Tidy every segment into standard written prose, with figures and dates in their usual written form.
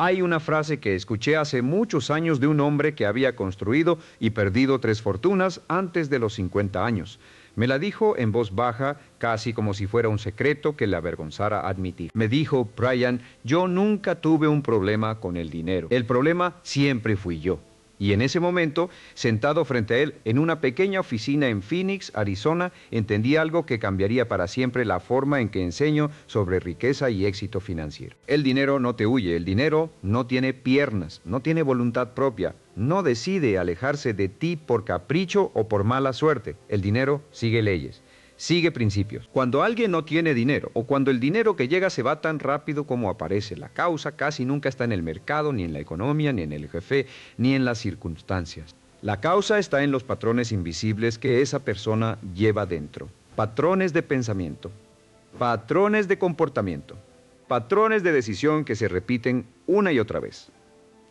Hay una frase que escuché hace muchos años de un hombre que había construido y perdido 3 fortunas antes de los 50 años. Me la dijo en voz baja, casi como si fuera un secreto que le avergonzara admitir. Me dijo: Brian, yo nunca tuve un problema con el dinero. El problema siempre fui yo. Y en ese momento, sentado frente a él en una pequeña oficina en Phoenix, Arizona, entendí algo que cambiaría para siempre la forma en que enseño sobre riqueza y éxito financiero. El dinero no te huye, el dinero no tiene piernas, no tiene voluntad propia, no decide alejarse de ti por capricho o por mala suerte. El dinero sigue leyes. Sigue principios. Cuando alguien no tiene dinero, o cuando el dinero que llega se va tan rápido como aparece, la causa casi nunca está en el mercado, ni en la economía, ni en el jefe, ni en las circunstancias. La causa está en los patrones invisibles que esa persona lleva dentro. Patrones de pensamiento, patrones de comportamiento, patrones de decisión que se repiten una y otra vez,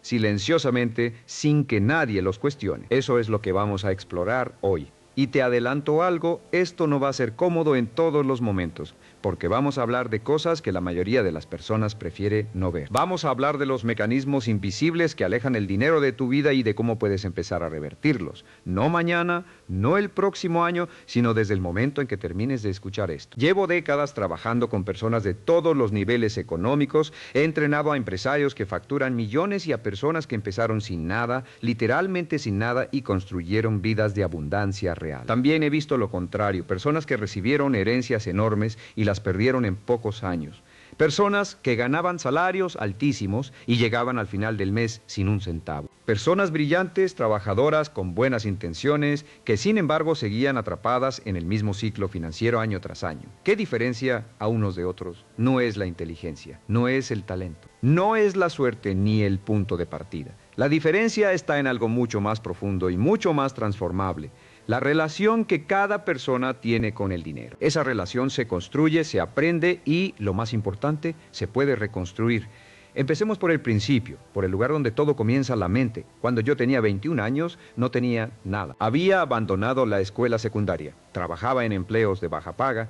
silenciosamente, sin que nadie los cuestione. Eso es lo que vamos a explorar hoy. Y te adelanto algo, esto no va a ser cómodo en todos los momentos, porque vamos a hablar de cosas que la mayoría de las personas prefiere no ver. Vamos a hablar de los mecanismos invisibles que alejan el dinero de tu vida y de cómo puedes empezar a revertirlos. No mañana, no el próximo año, sino desde el momento en que termines de escuchar esto. Llevo décadas trabajando con personas de todos los niveles económicos, he entrenado a empresarios que facturan millones y a personas que empezaron sin nada, literalmente sin nada, y construyeron vidas de abundancia real. También he visto lo contrario, personas que recibieron herencias enormes y las perdieron en pocos años. Personas que ganaban salarios altísimos y llegaban al final del mes sin un centavo. Personas brillantes, trabajadoras, con buenas intenciones, que sin embargo seguían atrapadas en el mismo ciclo financiero año tras año. ¿Qué diferencia a unos de otros? No es la inteligencia, no es el talento, no es la suerte ni el punto de partida. La diferencia está en algo mucho más profundo y mucho más transformable. La relación que cada persona tiene con el dinero. Esa relación se construye, se aprende y, lo más importante, se puede reconstruir. Empecemos por el principio, por el lugar donde todo comienza, la mente. Cuando yo tenía 21 años, no tenía nada. Había abandonado la escuela secundaria, trabajaba en empleos de baja paga,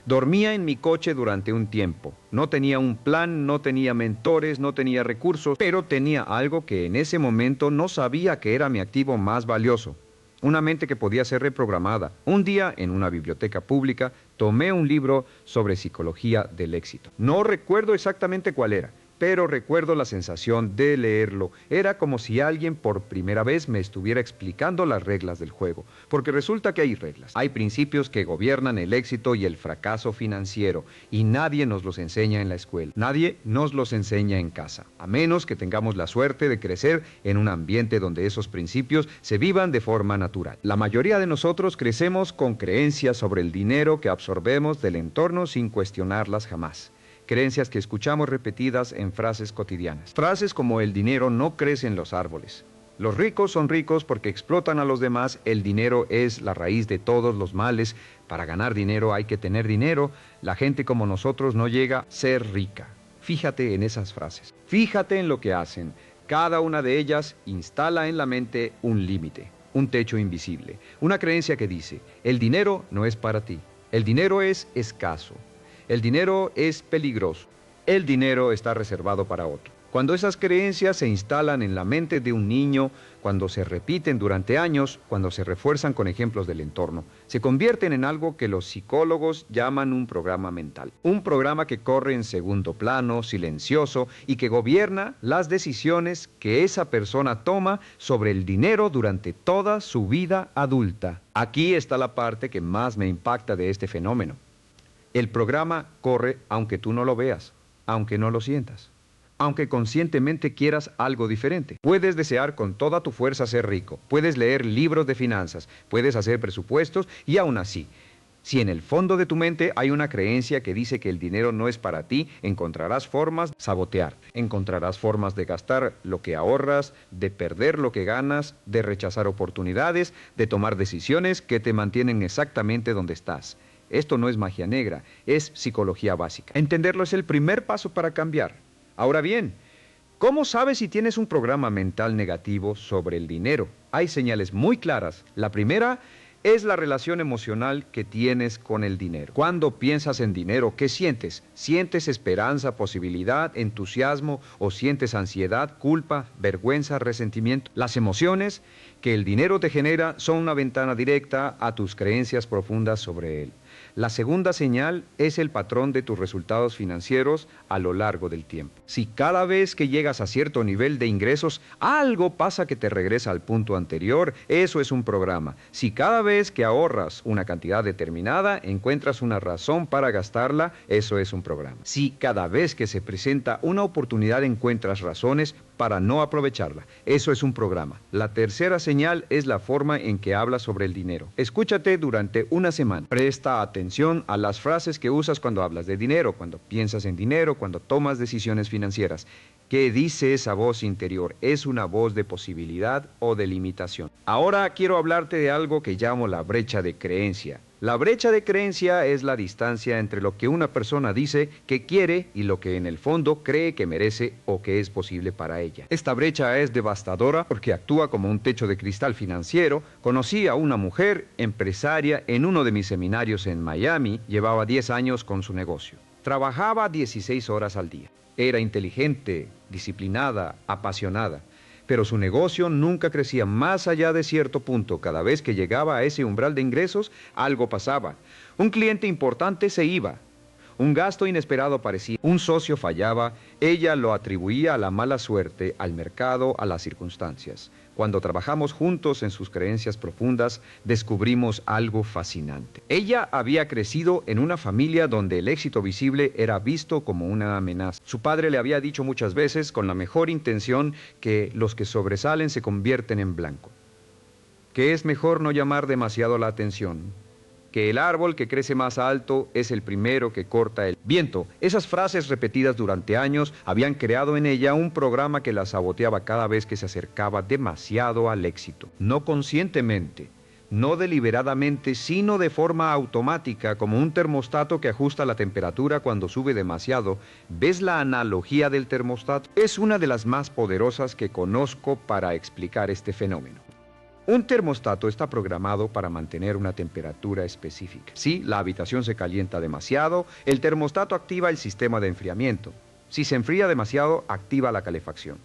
dormía en mi coche durante un tiempo. No tenía un plan, no tenía mentores, no tenía recursos, pero tenía algo que en ese momento no sabía que era mi activo más valioso. Una mente que podía ser reprogramada. Un día, en una biblioteca pública, tomé un libro sobre psicología del éxito. No recuerdo exactamente cuál era, pero recuerdo la sensación de leerlo. Era como si alguien por primera vez me estuviera explicando las reglas del juego. Porque resulta que hay reglas. Hay principios que gobiernan el éxito y el fracaso financiero. Y nadie nos los enseña en la escuela. Nadie nos los enseña en casa. A menos que tengamos la suerte de crecer en un ambiente donde esos principios se vivan de forma natural. La mayoría de nosotros crecemos con creencias sobre el dinero que absorbemos del entorno sin cuestionarlas jamás. Creencias que escuchamos repetidas en frases cotidianas. Frases como: el dinero no crece en los árboles. Los ricos son ricos porque explotan a los demás. El dinero es la raíz de todos los males. Para ganar dinero hay que tener dinero. La gente como nosotros no llega a ser rica. Fíjate en esas frases. Fíjate en lo que hacen. Cada una de ellas instala en la mente un límite, un techo invisible. Una creencia que dice: el dinero no es para ti. El dinero es escaso. El dinero es peligroso. El dinero está reservado para otro. Cuando esas creencias se instalan en la mente de un niño, cuando se repiten durante años, cuando se refuerzan con ejemplos del entorno, se convierten en algo que los psicólogos llaman un programa mental. Un programa que corre en segundo plano, silencioso, y que gobierna las decisiones que esa persona toma sobre el dinero durante toda su vida adulta. Aquí está la parte que más me impacta de este fenómeno. El programa corre aunque tú no lo veas, aunque no lo sientas, aunque conscientemente quieras algo diferente. Puedes desear con toda tu fuerza ser rico, puedes leer libros de finanzas, puedes hacer presupuestos y aún así, si en el fondo de tu mente hay una creencia que dice que el dinero no es para ti, encontrarás formas de sabotearte, encontrarás formas de gastar lo que ahorras, de perder lo que ganas, de rechazar oportunidades, de tomar decisiones que te mantienen exactamente donde estás. Esto no es magia negra, es psicología básica. Entenderlo es el primer paso para cambiar. Ahora bien, ¿cómo sabes si tienes un programa mental negativo sobre el dinero? Hay señales muy claras. La primera, es la relación emocional que tienes con el dinero. Cuando piensas en dinero, ¿qué sientes? ¿Sientes esperanza, posibilidad, entusiasmo o sientes ansiedad, culpa, vergüenza, resentimiento? Las emociones que el dinero te genera son una ventana directa a tus creencias profundas sobre él. La segunda señal es el patrón de tus resultados financieros a lo largo del tiempo. Si cada vez que llegas a cierto nivel de ingresos, algo pasa que te regresa al punto anterior, eso es un programa. Si cada vez que ahorras una cantidad determinada, encuentras una razón para gastarla, eso es un programa. Si cada vez que se presenta una oportunidad encuentras razones para no aprovecharla, eso es un programa. La tercera señal es la forma en que hablas sobre el dinero. Escúchate durante una semana. Presta atención a las frases que usas cuando hablas de dinero, cuando piensas en dinero, cuando tomas decisiones financieras. ¿Qué dice esa voz interior? ¿Es una voz de posibilidad o de limitación? Ahora quiero hablarte de algo que llamo la brecha de creencia. La brecha de creencia es la distancia entre lo que una persona dice que quiere y lo que en el fondo cree que merece o que es posible para ella. Esta brecha es devastadora porque actúa como un techo de cristal financiero. Conocí a una mujer empresaria en uno de mis seminarios en Miami. Llevaba 10 años con su negocio. Trabajaba 16 horas al día. Era inteligente, disciplinada, apasionada. Pero su negocio nunca crecía más allá de cierto punto. Cada vez que llegaba a ese umbral de ingresos, algo pasaba. Un cliente importante se iba. Un gasto inesperado aparecía. Un socio fallaba. Ella lo atribuía a la mala suerte, al mercado, a las circunstancias. Cuando trabajamos juntos en sus creencias profundas, descubrimos algo fascinante. Ella había crecido en una familia donde el éxito visible era visto como una amenaza. Su padre le había dicho muchas veces, con la mejor intención, que los que sobresalen se convierten en blanco. Que es mejor no llamar demasiado la atención. Que el árbol que crece más alto es el primero que corta el viento. Esas frases repetidas durante años habían creado en ella un programa que la saboteaba cada vez que se acercaba demasiado al éxito. No conscientemente, no deliberadamente, sino de forma automática, como un termostato que ajusta la temperatura cuando sube demasiado. ¿Ves la analogía del termostato? Es una de las más poderosas que conozco para explicar este fenómeno. Un termostato está programado para mantener una temperatura específica. Si la habitación se calienta demasiado, el termostato activa el sistema de enfriamiento. Si se enfría demasiado, activa la calefacción.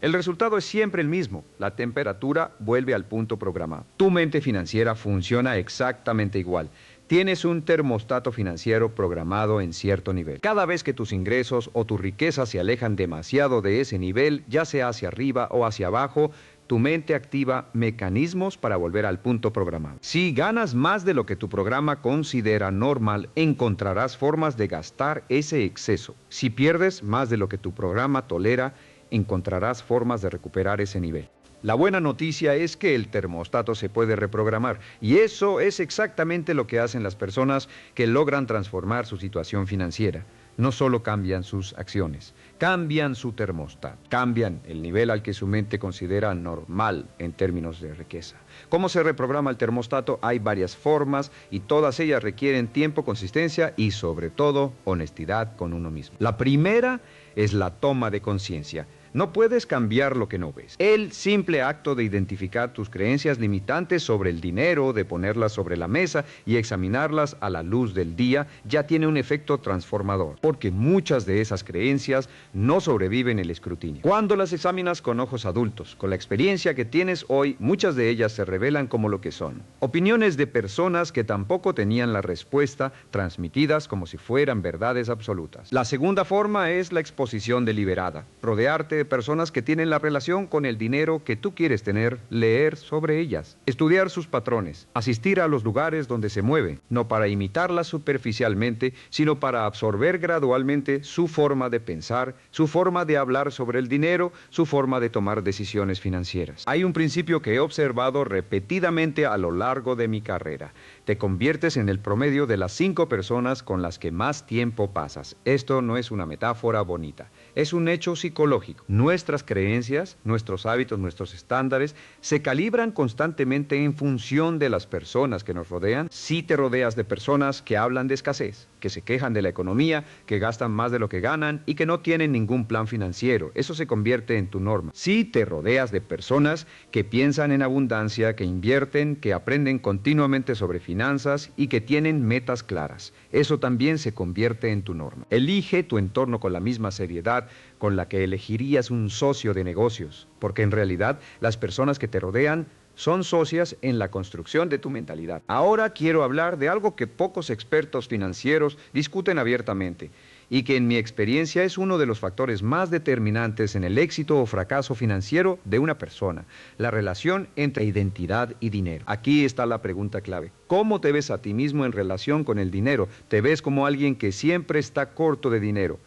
El resultado es siempre el mismo. La temperatura vuelve al punto programado. Tu mente financiera funciona exactamente igual. Tienes un termostato financiero programado en cierto nivel. Cada vez que tus ingresos o tu riqueza se alejan demasiado de ese nivel, ya sea hacia arriba o hacia abajo, tu mente activa mecanismos para volver al punto programado. Si ganas más de lo que tu programa considera normal, encontrarás formas de gastar ese exceso. Si pierdes más de lo que tu programa tolera, encontrarás formas de recuperar ese nivel. La buena noticia es que el termostato se puede reprogramar, y eso es exactamente lo que hacen las personas que logran transformar su situación financiera. No solo cambian sus acciones, cambian su termostato, cambian el nivel al que su mente considera normal en términos de riqueza. ¿Cómo se reprograma el termostato? Hay varias formas y todas ellas requieren tiempo, consistencia y sobre todo honestidad con uno mismo. La primera es la toma de conciencia. No puedes cambiar lo que no ves. El simple acto de identificar tus creencias limitantes sobre el dinero, de ponerlas sobre la mesa y examinarlas a la luz del día, ya tiene un efecto transformador, porque muchas de esas creencias no sobreviven el escrutinio. Cuando las examinas con ojos adultos, con la experiencia que tienes hoy, muchas de ellas se revelan como lo que son. Opiniones de personas que tampoco tenían la respuesta, transmitidas como si fueran verdades absolutas. La segunda forma es la exposición deliberada. Rodearte de personas que tienen la relación con el dinero que tú quieres tener, leer sobre ellas, estudiar sus patrones, asistir a los lugares donde se mueve, no para imitarlas superficialmente, sino para absorber gradualmente su forma de pensar, su forma de hablar sobre el dinero, su forma de tomar decisiones financieras. Hay un principio que he observado repetidamente a lo largo de mi carrera. Te conviertes en el promedio de las 5 personas con las que más tiempo pasas. Esto no es una metáfora bonita, es un hecho psicológico. Nuestras creencias, nuestros hábitos, nuestros estándares se calibran constantemente en función de las personas que nos rodean. Si te rodeas de personas que hablan de escasez, que se quejan de la economía, que gastan más de lo que ganan y que no tienen ningún plan financiero. Eso se convierte en tu norma. Si te rodeas de personas que piensan en abundancia, que invierten, que aprenden continuamente sobre finanzas y que tienen metas claras, eso también se convierte en tu norma. Elige tu entorno con la misma seriedad con la que elegirías un socio de negocios, porque en realidad las personas que te rodean son socias en la construcción de tu mentalidad. Ahora quiero hablar de algo que pocos expertos financieros discuten abiertamente y que en mi experiencia es uno de los factores más determinantes en el éxito o fracaso financiero de una persona: la relación entre identidad y dinero. Aquí está la pregunta clave. ¿Cómo te ves a ti mismo en relación con el dinero? ¿Te ves como alguien que siempre está corto de dinero?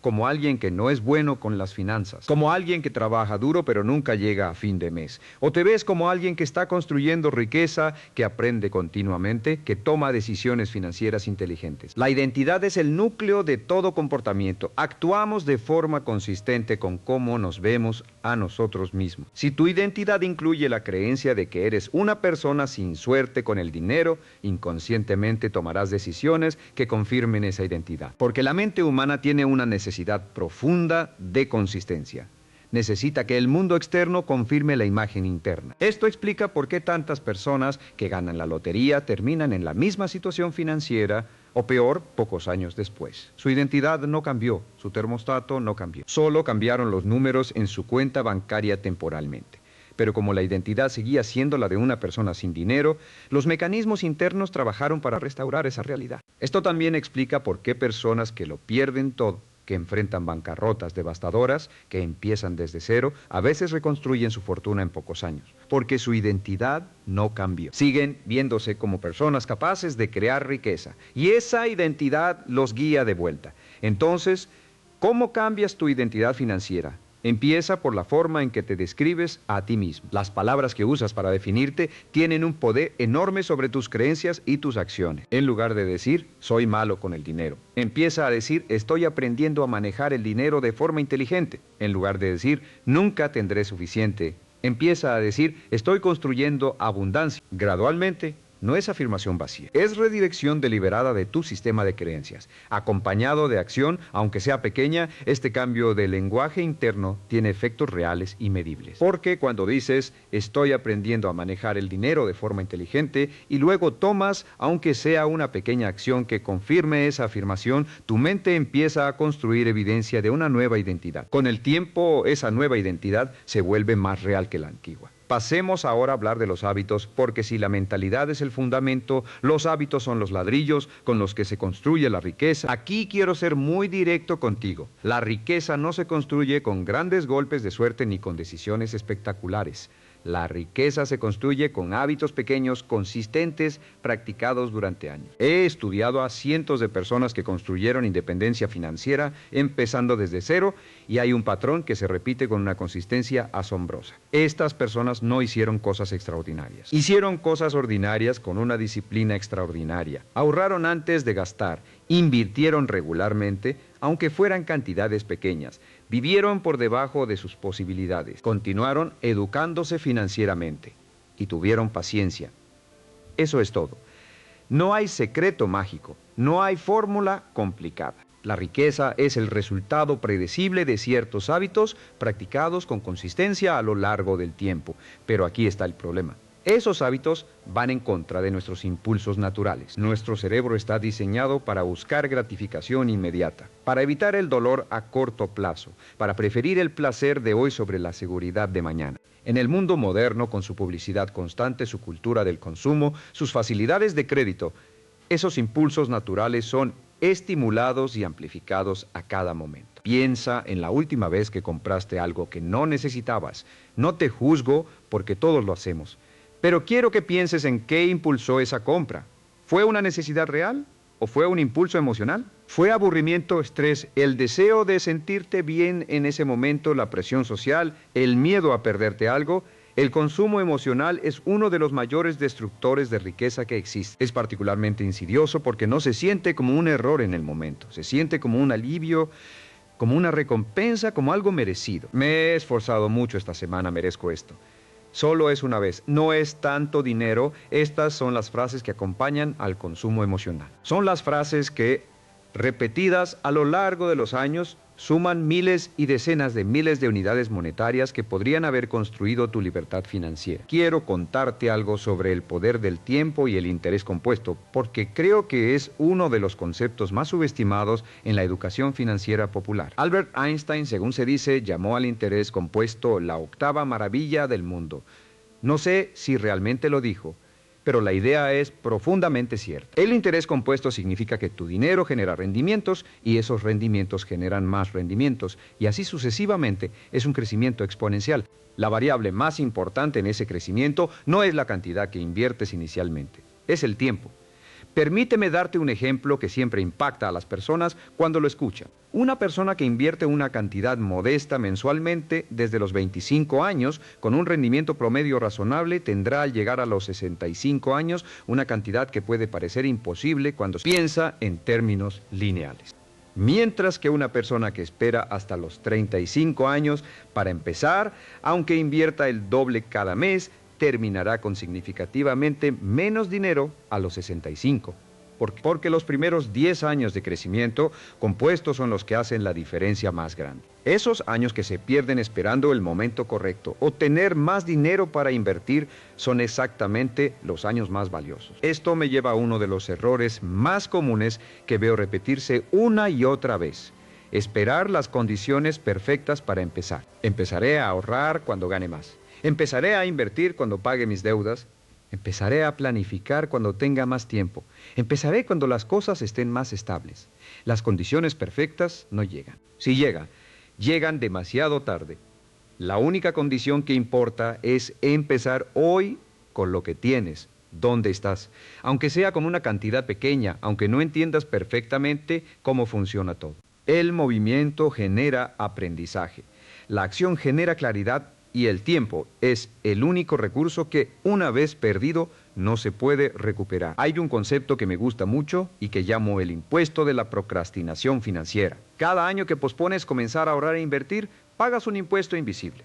¿Como alguien que no es bueno con las finanzas? ¿Como alguien que trabaja duro pero nunca llega a fin de mes? ¿O te ves como alguien que está construyendo riqueza, que aprende continuamente, que toma decisiones financieras inteligentes? La identidad es el núcleo de todo comportamiento. Actuamos de forma consistente con cómo nos vemos a nosotros mismos. Si tu identidad incluye la creencia de que eres una persona sin suerte con el dinero, inconscientemente tomarás decisiones que confirmen esa identidad. Porque la mente humana tiene una necesidad profunda de consistencia. Necesita que el mundo externo confirme la imagen interna. Esto explica por qué tantas personas que ganan la lotería terminan en la misma situación financiera o peor, pocos años después. Su identidad no cambió, su termostato no cambió. Solo cambiaron los números en su cuenta bancaria temporalmente. Pero como la identidad seguía siendo la de una persona sin dinero, los mecanismos internos trabajaron para restaurar esa realidad. Esto también explica por qué personas que lo pierden todo, que enfrentan bancarrotas devastadoras, que empiezan desde cero, a veces reconstruyen su fortuna en pocos años, porque su identidad no cambió. Siguen viéndose como personas capaces de crear riqueza, y esa identidad los guía de vuelta. Entonces, ¿cómo cambias tu identidad financiera? Empieza por la forma en que te describes a ti mismo. Las palabras que usas para definirte tienen un poder enorme sobre tus creencias y tus acciones. En lugar de decir, soy malo con el dinero, empieza a decir, estoy aprendiendo a manejar el dinero de forma inteligente. En lugar de decir, nunca tendré suficiente, empieza a decir, estoy construyendo abundancia. Gradualmente, no es afirmación vacía, es redirección deliberada de tu sistema de creencias. Acompañado de acción, aunque sea pequeña, este cambio de lenguaje interno tiene efectos reales y medibles. Porque cuando dices, estoy aprendiendo a manejar el dinero de forma inteligente, y luego tomas, aunque sea una pequeña acción que confirme esa afirmación, tu mente empieza a construir evidencia de una nueva identidad. Con el tiempo, esa nueva identidad se vuelve más real que la antigua. Pasemos ahora a hablar de los hábitos, porque si la mentalidad es el fundamento, los hábitos son los ladrillos con los que se construye la riqueza. Aquí quiero ser muy directo contigo. La riqueza no se construye con grandes golpes de suerte ni con decisiones espectaculares. La riqueza se construye con hábitos pequeños, consistentes, practicados durante años. He estudiado a cientos de personas que construyeron independencia financiera empezando desde cero, y hay un patrón que se repite con una consistencia asombrosa. Estas personas no hicieron cosas extraordinarias. Hicieron cosas ordinarias con una disciplina extraordinaria. Ahorraron antes de gastar, invirtieron regularmente, aunque fueran cantidades pequeñas. Vivieron por debajo de sus posibilidades. Continuaron educándose financieramente y tuvieron paciencia. Eso es todo. No hay secreto mágico, no hay fórmula complicada. La riqueza es el resultado predecible de ciertos hábitos practicados con consistencia a lo largo del tiempo. Pero aquí está el problema. Esos hábitos van en contra de nuestros impulsos naturales. Nuestro cerebro está diseñado para buscar gratificación inmediata, para evitar el dolor a corto plazo, para preferir el placer de hoy sobre la seguridad de mañana. En el mundo moderno, con su publicidad constante, su cultura del consumo, sus facilidades de crédito, esos impulsos naturales son estimulados y amplificados a cada momento. Piensa en la última vez que compraste algo que no necesitabas. No te juzgo porque todos lo hacemos. Pero quiero que pienses en qué impulsó esa compra. ¿Fue una necesidad real o fue un impulso emocional? ¿Fue aburrimiento, estrés, el deseo de sentirte bien en ese momento, la presión social, el miedo a perderte algo? El consumo emocional es uno de los mayores destructores de riqueza que existe. Es particularmente insidioso porque no se siente como un error en el momento. Se siente como un alivio, como una recompensa, como algo merecido. Me he esforzado mucho esta semana, merezco esto. Solo es una vez, no es tanto dinero. Estas son las frases que acompañan al consumo emocional. Son las frases que repetidas a lo largo de los años, suman miles y decenas de miles de unidades monetarias que podrían haber construido tu libertad financiera. Quiero contarte algo sobre el poder del tiempo y el interés compuesto, porque creo que es uno de los conceptos más subestimados en la educación financiera popular. Albert Einstein, según se dice, llamó al interés compuesto la octava maravilla del mundo. No sé si realmente lo dijo, pero la idea es profundamente cierta. El interés compuesto significa que tu dinero genera rendimientos y esos rendimientos generan más rendimientos y así sucesivamente. Es un crecimiento exponencial. La variable más importante en ese crecimiento no es la cantidad que inviertes inicialmente, es el tiempo. Permíteme darte un ejemplo que siempre impacta a las personas cuando lo escuchan. Una persona que invierte una cantidad modesta mensualmente desde los 25 años, con un rendimiento promedio razonable, tendrá al llegar a los 65 años una cantidad que puede parecer imposible cuando piensa en términos lineales. Mientras que una persona que espera hasta los 35 años para empezar, aunque invierta el doble cada mes, terminará con significativamente menos dinero a los 65, porque los primeros 10 años de crecimiento compuestos son los que hacen la diferencia más grande. Esos años que se pierden esperando el momento correcto o tener más dinero para invertir son exactamente los años más valiosos. Esto me lleva a uno de los errores más comunes que veo repetirse una y otra vez. Esperar las condiciones perfectas para empezar. Empezaré a ahorrar cuando gane más. Empezaré a invertir cuando pague mis deudas. Empezaré a planificar cuando tenga más tiempo. Empezaré cuando las cosas estén más estables. Las condiciones perfectas no llegan. Si llegan, llegan demasiado tarde. La única condición que importa es empezar hoy con lo que tienes. ¿Dónde estás? Aunque sea con una cantidad pequeña, aunque no entiendas perfectamente cómo funciona todo. El movimiento genera aprendizaje. La acción genera claridad. Y el tiempo es el único recurso que, una vez perdido, no se puede recuperar. Hay un concepto que me gusta mucho y que llamo el impuesto de la procrastinación financiera. Cada año que pospones comenzar a ahorrar e invertir, pagas un impuesto invisible.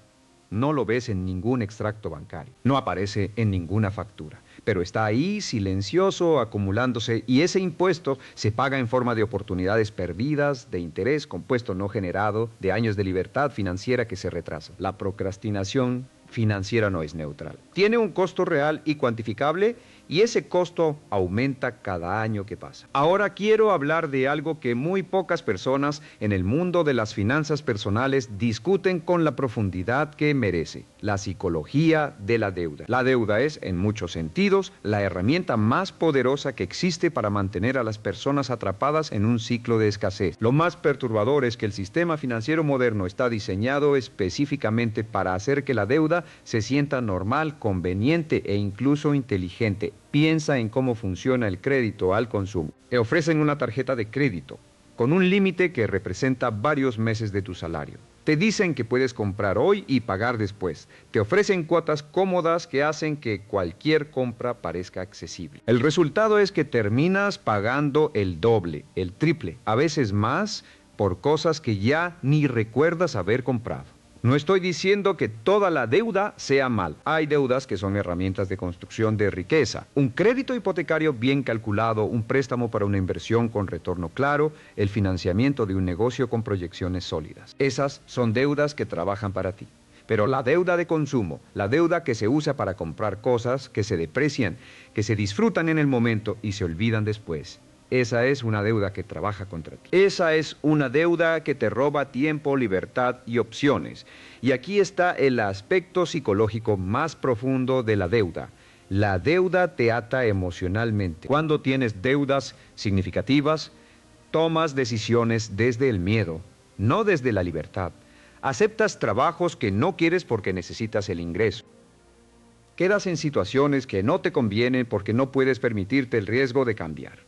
No lo ves en ningún extracto bancario, no aparece en ninguna factura, pero está ahí silencioso, acumulándose, y ese impuesto se paga en forma de oportunidades perdidas, de interés compuesto no generado, de años de libertad financiera que se retrasan. La procrastinación financiera no es neutral. Tiene un costo real y cuantificable, y ese costo aumenta cada año que pasa. Ahora quiero hablar de algo que muy pocas personas en el mundo de las finanzas personales discuten con la profundidad que merece: la psicología de la deuda. La deuda es, en muchos sentidos, la herramienta más poderosa que existe para mantener a las personas atrapadas en un ciclo de escasez. Lo más perturbador es que el sistema financiero moderno está diseñado específicamente para hacer que la deuda se sienta normal, conveniente e incluso inteligente. Piensa en cómo funciona el crédito al consumo. Te ofrecen una tarjeta de crédito con un límite que representa varios meses de tu salario. Te dicen que puedes comprar hoy y pagar después. Te ofrecen cuotas cómodas que hacen que cualquier compra parezca accesible. El resultado es que terminas pagando el doble, el triple, a veces más, por cosas que ya ni recuerdas haber comprado. No estoy diciendo que toda la deuda sea mal. Hay deudas que son herramientas de construcción de riqueza. Un crédito hipotecario bien calculado, un préstamo para una inversión con retorno claro, el financiamiento de un negocio con proyecciones sólidas. Esas son deudas que trabajan para ti. Pero la deuda de consumo, la deuda que se usa para comprar cosas que se deprecian, que se disfrutan en el momento y se olvidan después. Esa es una deuda que trabaja contra ti. Esa es una deuda que te roba tiempo, libertad y opciones. Y aquí está el aspecto psicológico más profundo de la deuda. La deuda te ata emocionalmente. Cuando tienes deudas significativas, tomas decisiones desde el miedo, no desde la libertad. Aceptas trabajos que no quieres porque necesitas el ingreso. Quedas en situaciones que no te convienen porque no puedes permitirte el riesgo de cambiar.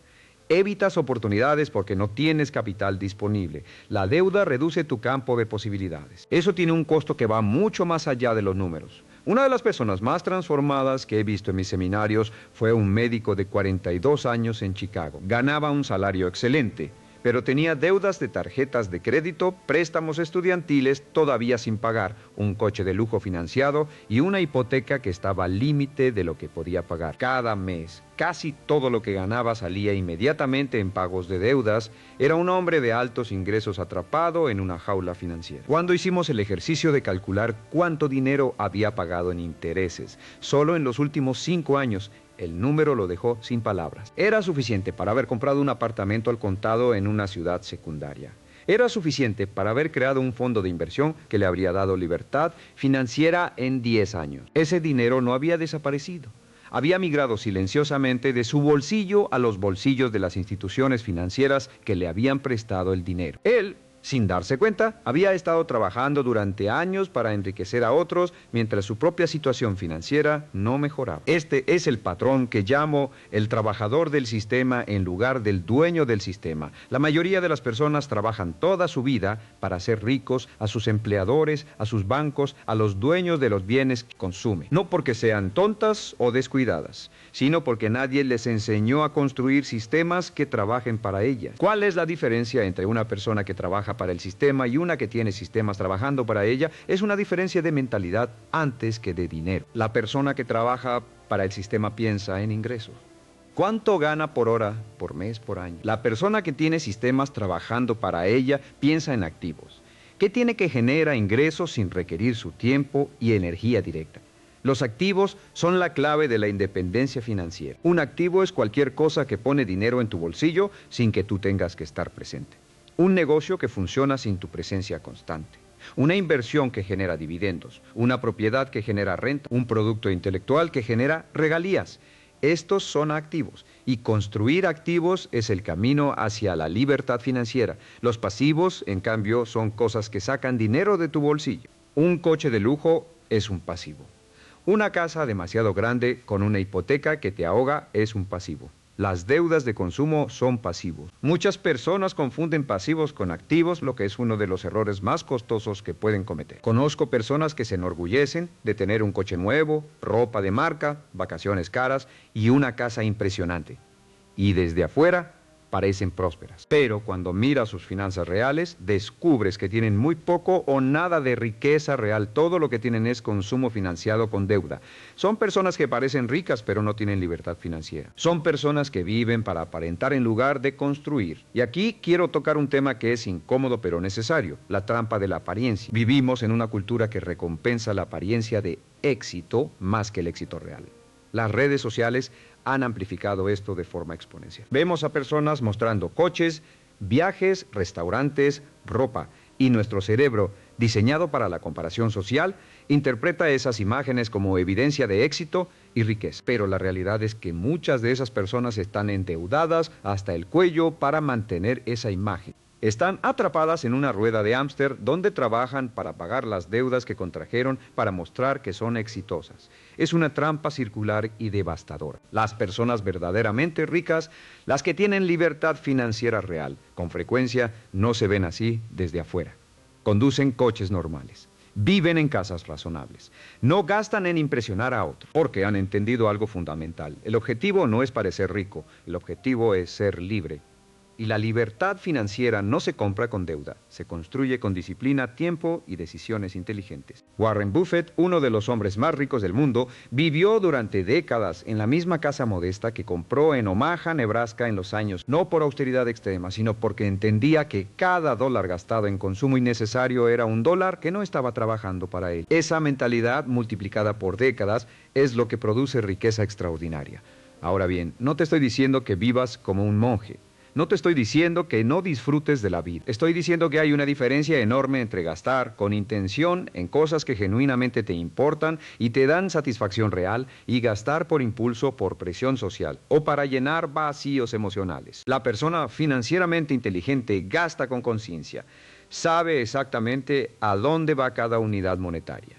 Evitas oportunidades porque no tienes capital disponible. La deuda reduce tu campo de posibilidades. Eso tiene un costo que va mucho más allá de los números. Una de las personas más transformadas que he visto en mis seminarios fue un médico de 42 años en Chicago. Ganaba un salario excelente, pero tenía deudas de tarjetas de crédito, préstamos estudiantiles todavía sin pagar, un coche de lujo financiado y una hipoteca que estaba al límite de lo que podía pagar. Cada mes, casi todo lo que ganaba salía inmediatamente en pagos de deudas. Era un hombre de altos ingresos atrapado en una jaula financiera. Cuando hicimos el ejercicio de calcular cuánto dinero había pagado en intereses, solo en los últimos 5 años, el número lo dejó sin palabras. Era suficiente para haber comprado un apartamento al contado en una ciudad secundaria. Era suficiente para haber creado un fondo de inversión que le habría dado libertad financiera en 10 años. Ese dinero no había desaparecido. Había migrado silenciosamente de su bolsillo a los bolsillos de las instituciones financieras que le habían prestado el dinero. Él, sin darse cuenta, había estado trabajando durante años para enriquecer a otros mientras su propia situación financiera no mejoraba. Este es el patrón que llamo el trabajador del sistema en lugar del dueño del sistema. La mayoría de las personas trabajan toda su vida para hacer ricos a sus empleadores, a sus bancos, a los dueños de los bienes que consumen. No porque sean tontas o descuidadas, sino porque nadie les enseñó a construir sistemas que trabajen para ellas. ¿Cuál es la diferencia entre una persona que trabaja para el sistema y una que tiene sistemas trabajando para ella? Es una diferencia de mentalidad antes que de dinero. La persona que trabaja para el sistema piensa en ingresos. ¿Cuánto gana por hora, por mes, por año? La persona que tiene sistemas trabajando para ella piensa en activos. ¿Qué tiene que generar ingresos sin requerir su tiempo y energía directa? Los activos son la clave de la independencia financiera. Un activo es cualquier cosa que pone dinero en tu bolsillo sin que tú tengas que estar presente. Un negocio que funciona sin tu presencia constante. Una inversión que genera dividendos. Una propiedad que genera renta. Un producto intelectual que genera regalías. Estos son activos y construir activos es el camino hacia la libertad financiera. Los pasivos, en cambio, son cosas que sacan dinero de tu bolsillo. Un coche de lujo es un pasivo. Una casa demasiado grande con una hipoteca que te ahoga es un pasivo. Las deudas de consumo son pasivos. Muchas personas confunden pasivos con activos, lo que es uno de los errores más costosos que pueden cometer. Conozco personas que se enorgullecen de tener un coche nuevo, ropa de marca, vacaciones caras y una casa impresionante. Y desde afuera parecen prósperas. Pero cuando miras sus finanzas reales, descubres que tienen muy poco o nada de riqueza real. Todo lo que tienen es consumo financiado con deuda. Son personas que parecen ricas, pero no tienen libertad financiera. Son personas que viven para aparentar en lugar de construir. Y aquí quiero tocar un tema que es incómodo pero necesario, la trampa de la apariencia. Vivimos en una cultura que recompensa la apariencia de éxito más que el éxito real. Las redes sociales han amplificado esto de forma exponencial. Vemos a personas mostrando coches, viajes, restaurantes, ropa, y nuestro cerebro, diseñado para la comparación social, interpreta esas imágenes como evidencia de éxito y riqueza. Pero la realidad es que muchas de esas personas están endeudadas hasta el cuello para mantener esa imagen. Están atrapadas en una rueda de hámster donde trabajan para pagar las deudas que contrajeron para mostrar que son exitosas. Es una trampa circular y devastadora. Las personas verdaderamente ricas, las que tienen libertad financiera real, con frecuencia no se ven así desde afuera. Conducen coches normales. Viven en casas razonables. No gastan en impresionar a otros, porque han entendido algo fundamental. El objetivo no es parecer rico, el objetivo es ser libre. Y la libertad financiera no se compra con deuda, se construye con disciplina, tiempo y decisiones inteligentes. Warren Buffett, uno de los hombres más ricos del mundo, vivió durante décadas en la misma casa modesta que compró en Omaha, Nebraska, en los años, no por austeridad extrema, sino porque entendía que cada dólar gastado en consumo innecesario era un dólar que no estaba trabajando para él. Esa mentalidad, multiplicada por décadas, es lo que produce riqueza extraordinaria. Ahora bien, no te estoy diciendo que vivas como un monje. No te estoy diciendo que no disfrutes de la vida. Estoy diciendo que hay una diferencia enorme entre gastar con intención en cosas que genuinamente te importan y te dan satisfacción real y gastar por impulso, por presión social o para llenar vacíos emocionales. La persona financieramente inteligente gasta con conciencia. Sabe exactamente a dónde va cada unidad monetaria.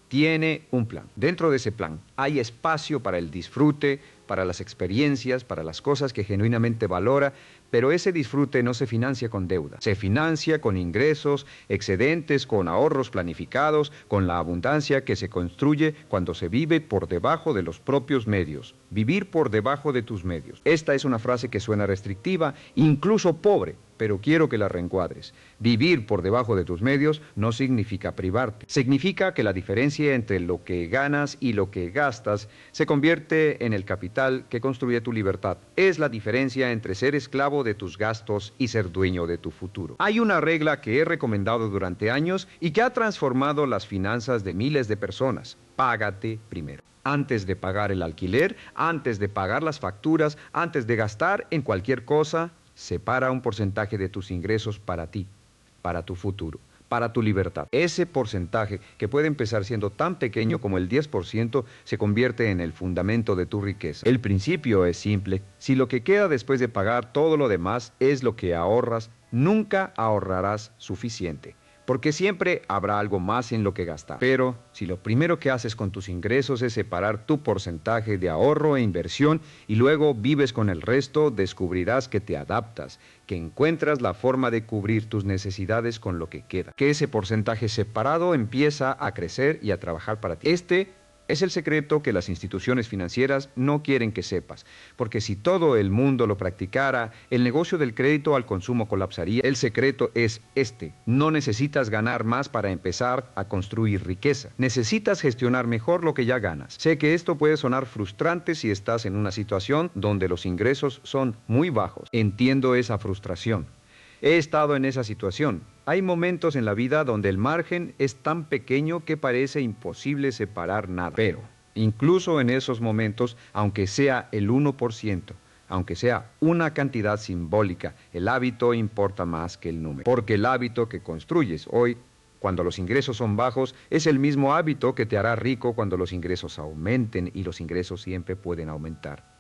Tiene un plan. Dentro de ese plan hay espacio para el disfrute, para las experiencias, para las cosas que genuinamente valora, pero ese disfrute no se financia con deuda. Se financia con ingresos, excedentes, con ahorros planificados, con la abundancia que se construye cuando se vive por debajo de los propios medios. Vivir por debajo de tus medios. Esta es una frase que suena restrictiva, incluso pobre, pero quiero que la reencuadres. Vivir por debajo de tus medios no significa privarte. Significa que la diferencia entre lo que ganas y lo que gastas se convierte en el capital que construye tu libertad. Es la diferencia entre ser esclavo de tus gastos y ser dueño de tu futuro. Hay una regla que he recomendado durante años y que ha transformado las finanzas de miles de personas. Págate primero. Antes de pagar el alquiler, antes de pagar las facturas, antes de gastar en cualquier cosa, separa un porcentaje de tus ingresos para ti, para tu futuro, para tu libertad. Ese porcentaje, que puede empezar siendo tan pequeño como el 10%, se convierte en el fundamento de tu riqueza. El principio es simple. Si lo que queda después de pagar todo lo demás es lo que ahorras, nunca ahorrarás suficiente, porque siempre habrá algo más en lo que gastar. Pero si lo primero que haces con tus ingresos es separar tu porcentaje de ahorro e inversión y luego vives con el resto, descubrirás que te adaptas, que encuentras la forma de cubrir tus necesidades con lo que queda, que ese porcentaje separado empieza a crecer y a trabajar para ti. Este es el secreto que las instituciones financieras no quieren que sepas, porque si todo el mundo lo practicara, el negocio del crédito al consumo colapsaría. El secreto es este: no necesitas ganar más para empezar a construir riqueza. Necesitas gestionar mejor lo que ya ganas. Sé que esto puede sonar frustrante si estás en una situación donde los ingresos son muy bajos. Entiendo esa frustración. He estado en esa situación. Hay momentos en la vida donde el margen es tan pequeño que parece imposible separar nada. Pero, incluso en esos momentos, aunque sea el 1%, aunque sea una cantidad simbólica, el hábito importa más que el número. Porque el hábito que construyes hoy, cuando los ingresos son bajos, es el mismo hábito que te hará rico cuando los ingresos aumenten, y los ingresos siempre pueden aumentar.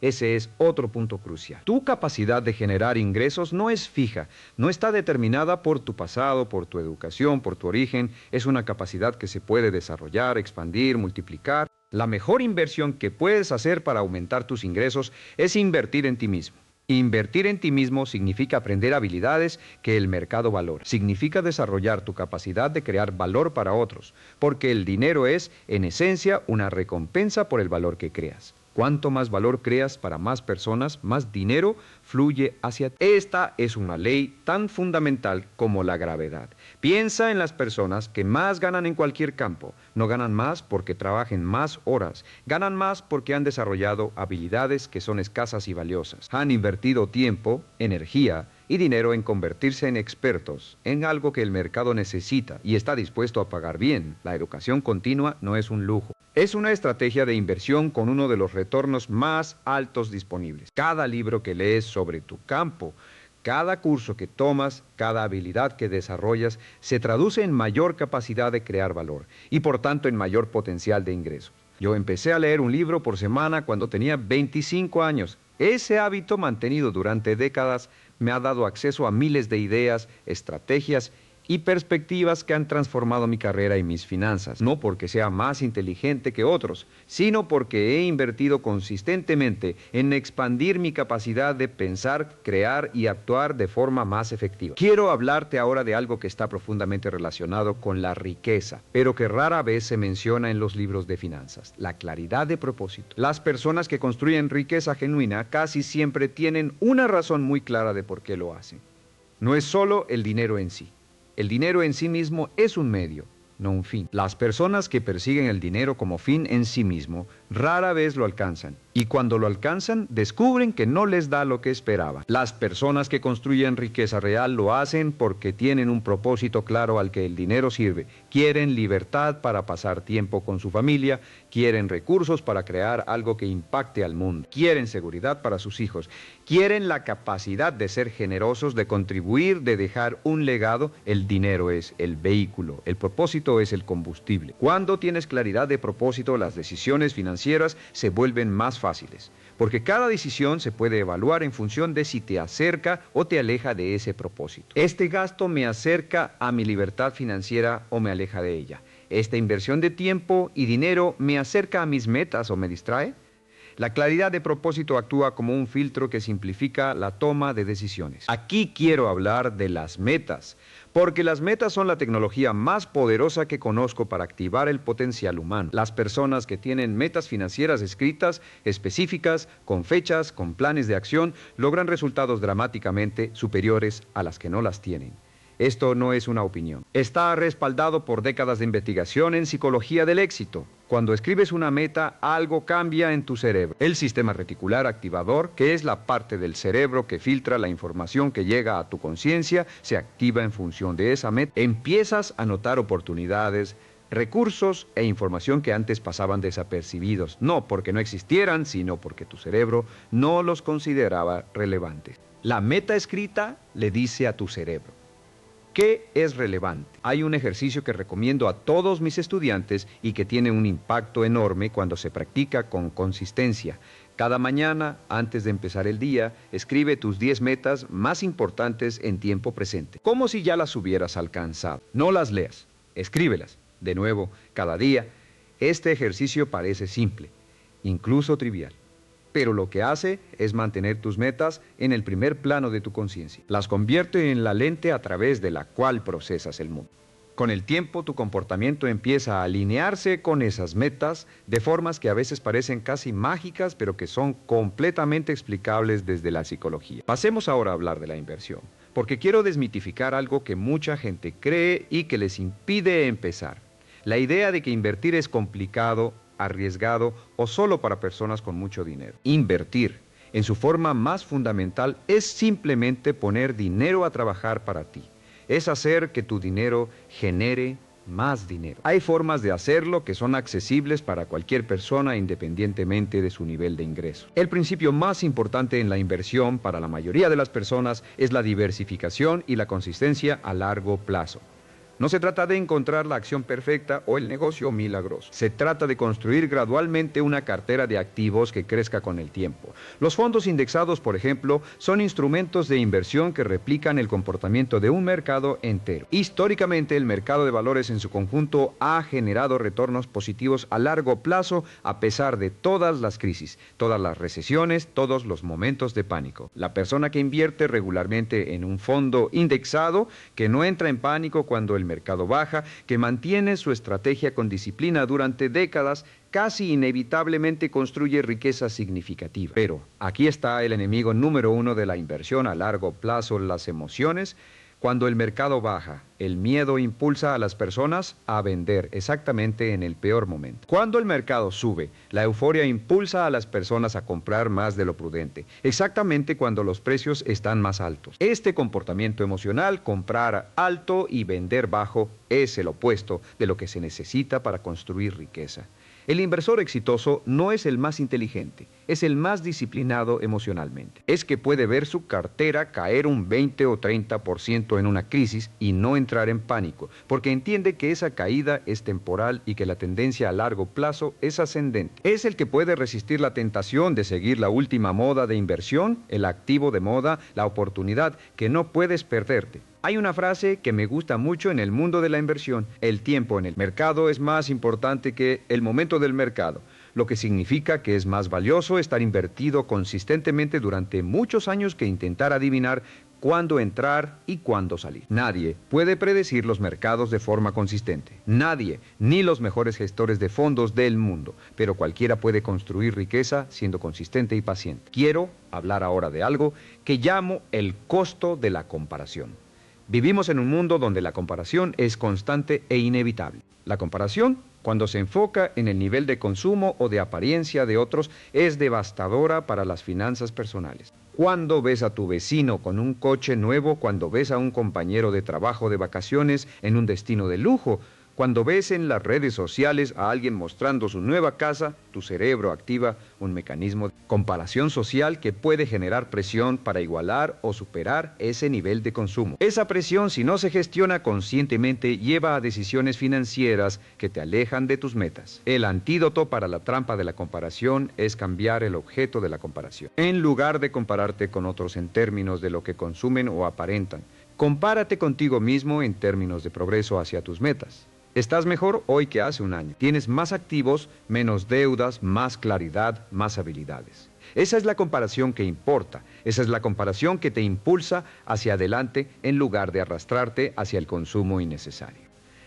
Ese es otro punto crucial. Tu capacidad de generar ingresos no es fija, no está determinada por tu pasado, por tu educación, por tu origen. Es una capacidad que se puede desarrollar, expandir, multiplicar. La mejor inversión que puedes hacer para aumentar tus ingresos es invertir en ti mismo. Invertir en ti mismo significa aprender habilidades que el mercado valora. Significa desarrollar tu capacidad de crear valor para otros, porque el dinero es, en esencia, una recompensa por el valor que creas. Cuanto más valor creas para más personas, más dinero fluye hacia ti. Esta es una ley tan fundamental como la gravedad. Piensa en las personas que más ganan en cualquier campo. No ganan más porque trabajen más horas. Ganan más porque han desarrollado habilidades que son escasas y valiosas. Han invertido tiempo, energía y dinero en convertirse en expertos en algo que el mercado necesita y está dispuesto a pagar bien. La educación continua no es un lujo. Es una estrategia de inversión con uno de los retornos más altos disponibles. Cada libro que lees sobre tu campo, cada curso que tomas, cada habilidad que desarrollas, se traduce en mayor capacidad de crear valor y por tanto en mayor potencial de ingresos. Yo empecé a leer un libro por semana cuando tenía 25 años. Ese hábito mantenido durante décadas me ha dado acceso a miles de ideas, estrategias y perspectivas que han transformado mi carrera y mis finanzas, no porque sea más inteligente que otros, sino porque he invertido consistentemente en expandir mi capacidad de pensar, crear y actuar de forma más efectiva. Quiero hablarte ahora de algo que está profundamente relacionado con la riqueza, pero que rara vez se menciona en los libros de finanzas: la claridad de propósito. Las personas que construyen riqueza genuina casi siempre tienen una razón muy clara de por qué lo hacen. No es solo el dinero en sí. El dinero en sí mismo es un medio, no un fin. Las personas que persiguen el dinero como fin en sí mismo rara vez lo alcanzan, y cuando lo alcanzan descubren que no les da lo que esperaban. Las personas que construyen riqueza real lo hacen porque tienen un propósito claro al que el dinero sirve. Quieren libertad para pasar tiempo con su familia, quieren recursos para crear algo que impacte al mundo, quieren seguridad para sus hijos, quieren la capacidad de ser generosos, de contribuir, de dejar un legado. El dinero es el vehículo, el propósito es el combustible. Cuando tienes claridad de propósito, las decisiones financieras se vuelven más fáciles, porque cada decisión se puede evaluar en función de si te acerca o te aleja de ese propósito. ¿Este gasto me acerca a mi libertad financiera o me aleja de ella? ¿Esta inversión de tiempo y dinero me acerca a mis metas o me distrae? La claridad de propósito actúa como un filtro que simplifica la toma de decisiones. Aquí quiero hablar de las metas, porque las metas son la tecnología más poderosa que conozco para activar el potencial humano. Las personas que tienen metas financieras escritas, específicas, con fechas, con planes de acción, logran resultados dramáticamente superiores a las que no las tienen. Esto no es una opinión. Está respaldado por décadas de investigación en psicología del éxito. Cuando escribes una meta, algo cambia en tu cerebro. El sistema reticular activador, que es la parte del cerebro que filtra la información que llega a tu conciencia, se activa en función de esa meta. Empiezas a notar oportunidades, recursos e información que antes pasaban desapercibidos, no porque no existieran, sino porque tu cerebro no los consideraba relevantes. La meta escrita le dice a tu cerebro: ¿qué es relevante? Hay un ejercicio que recomiendo a todos mis estudiantes y que tiene un impacto enorme cuando se practica con consistencia. Cada mañana, antes de empezar el día, escribe tus 10 metas más importantes en tiempo presente, como si ya las hubieras alcanzado. No las leas, escríbelas. De nuevo, cada día. Este ejercicio parece simple, incluso trivial, pero lo que hace es mantener tus metas en el primer plano de tu conciencia. Las convierte en la lente a través de la cual procesas el mundo. Con el tiempo, tu comportamiento empieza a alinearse con esas metas de formas que a veces parecen casi mágicas, pero que son completamente explicables desde la psicología. Pasemos ahora a hablar de la inversión, porque quiero desmitificar algo que mucha gente cree y que les impide empezar. La idea de que invertir es complicado, arriesgado o solo para personas con mucho dinero. Invertir, en su forma más fundamental, es simplemente poner dinero a trabajar para ti. Es hacer que tu dinero genere más dinero. Hay formas de hacerlo que son accesibles para cualquier persona independientemente de su nivel de ingreso. El principio más importante en la inversión para la mayoría de las personas es la diversificación y la consistencia a largo plazo. No se trata de encontrar la acción perfecta o el negocio milagroso. Se trata de construir gradualmente una cartera de activos que crezca con el tiempo. Los fondos indexados, por ejemplo, son instrumentos de inversión que replican el comportamiento de un mercado entero. Históricamente, el mercado de valores en su conjunto ha generado retornos positivos a largo plazo a pesar de todas las crisis, todas las recesiones, todos los momentos de pánico. La persona que invierte regularmente en un fondo indexado, que no entra en pánico cuando el mercado baja, que mantiene su estrategia con disciplina durante décadas, casi inevitablemente construye riqueza significativa. Pero aquí está el enemigo número uno de la inversión a largo plazo: las emociones. Cuando el mercado baja, el miedo impulsa a las personas a vender exactamente en el peor momento. Cuando el mercado sube, la euforia impulsa a las personas a comprar más de lo prudente, exactamente cuando los precios están más altos. Este comportamiento emocional, comprar alto y vender bajo, es el opuesto de lo que se necesita para construir riqueza. El inversor exitoso no es el más inteligente, es el más disciplinado emocionalmente. Es que puede ver su cartera caer un 20 o 30% en una crisis y no entrar en pánico, porque entiende que esa caída es temporal y que la tendencia a largo plazo es ascendente. Es el que puede resistir la tentación de seguir la última moda de inversión, el activo de moda, la oportunidad que no puedes perderte. Hay una frase que me gusta mucho en el mundo de la inversión: el tiempo en el mercado es más importante que el momento del mercado, lo que significa que es más valioso estar invertido consistentemente durante muchos años que intentar adivinar cuándo entrar y cuándo salir. Nadie puede predecir los mercados de forma consistente. Nadie, ni los mejores gestores de fondos del mundo, pero cualquiera puede construir riqueza siendo consistente y paciente. Quiero hablar ahora de algo que llamo el costo de la comparación. Vivimos en un mundo donde la comparación es constante e inevitable. La comparación, cuando se enfoca en el nivel de consumo o de apariencia de otros, es devastadora para las finanzas personales. Cuando ves a tu vecino con un coche nuevo, cuando ves a un compañero de trabajo de vacaciones en un destino de lujo, cuando ves en las redes sociales a alguien mostrando su nueva casa, tu cerebro activa un mecanismo de comparación social que puede generar presión para igualar o superar ese nivel de consumo. Esa presión, si no se gestiona conscientemente, lleva a decisiones financieras que te alejan de tus metas. El antídoto para la trampa de la comparación es cambiar el objeto de la comparación. En lugar de compararte con otros en términos de lo que consumen o aparentan, compárate contigo mismo en términos de progreso hacia tus metas. Estás mejor hoy que hace un año. Tienes más activos, menos deudas, más claridad, más habilidades. Esa es la comparación que importa. Esa es la comparación que te impulsa hacia adelante en lugar de arrastrarte hacia el consumo innecesario.